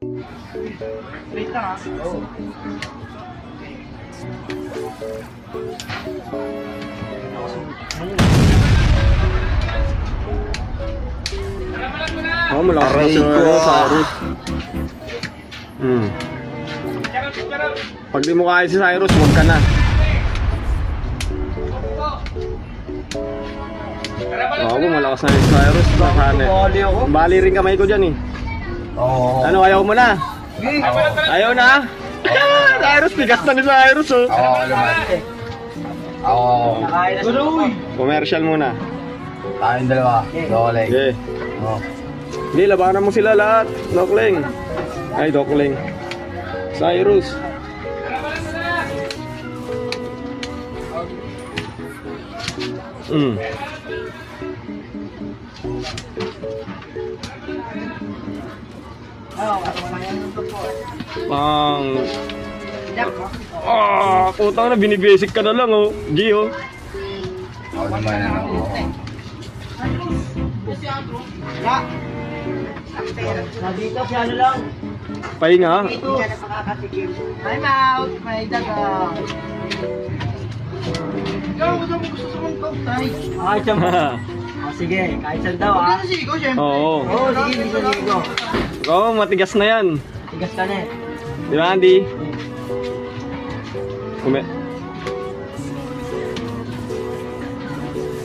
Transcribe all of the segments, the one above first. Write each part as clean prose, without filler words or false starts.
Wait lang ha. Oo. Oh, malakas na si Cyrus. Pag di mo kaya si Cyrus, huwag ka na. Oo, malakas na si Cyrus. Bali rin kamay ko dyan eh. Oo. Ano, ayaw mo na? Ayaw na? Cyrus, bigas na ni Cyrus oh. Oo, naman. Oo. Commercial muna. Tayong dalawa. Dole. Okay. Oo. Hindi, labanan mo sila lahat. Dokling. Ay, Dokling. Cyrus. Pang... putang na, binibasic ka na lang oh. G oh. Oo naman ano. Dito si ano lang. Pahinga. Dito. Time out. May daga. Ikaw, gusto mo sumungkap tayo. Ay, siya mo. Sige, kahit saan daw ah. Sigo, syempre. Oo. Oo, sige, bisa ligo. Oo, matigas na yan. Tigas ka na eh. Di ba, Andy?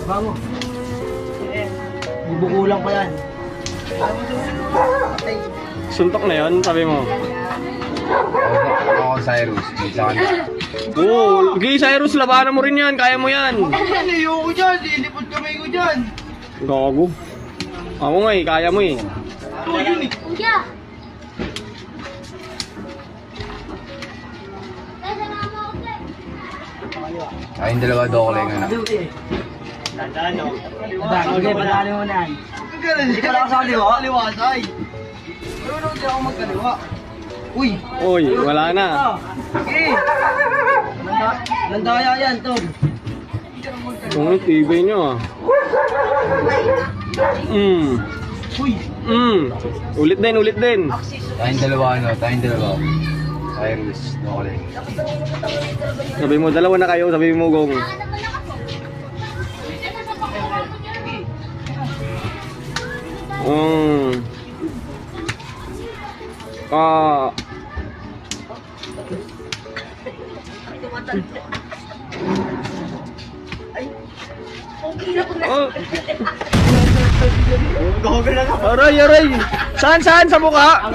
Bango. Bubukulang pa yan. Suntok na yon, sabi mo. Ako, Cyrus. Isa ka na. Oo, okay, Cyrus, labanan mo rin yan. Kaya mo yan. Layo ko dyan. Lilipot kamay ko dyan. Gago. Ako nga eh, kaya mo eh. Ito, yun eh. Tayong dalawa, Dole. Tandaan no? Okay, padali mo na yan. Hindi ko lang sa kaliwa. Kaliwa, tay. Pero nung hindi ako magkaliwa. Uy. Oy, wala na. Sige. Landaya yan, Tom. Kung tibay nyo ah. Uy. Ulit din, ulit din. Tayong dalawa, ano? Tayong dalawa. Cyrus, Dole. Sabi mo, dalawa na kayo, sabi mo, Gong. Ah. Oh. Aray, aray. Saan, saan? Sa mukha?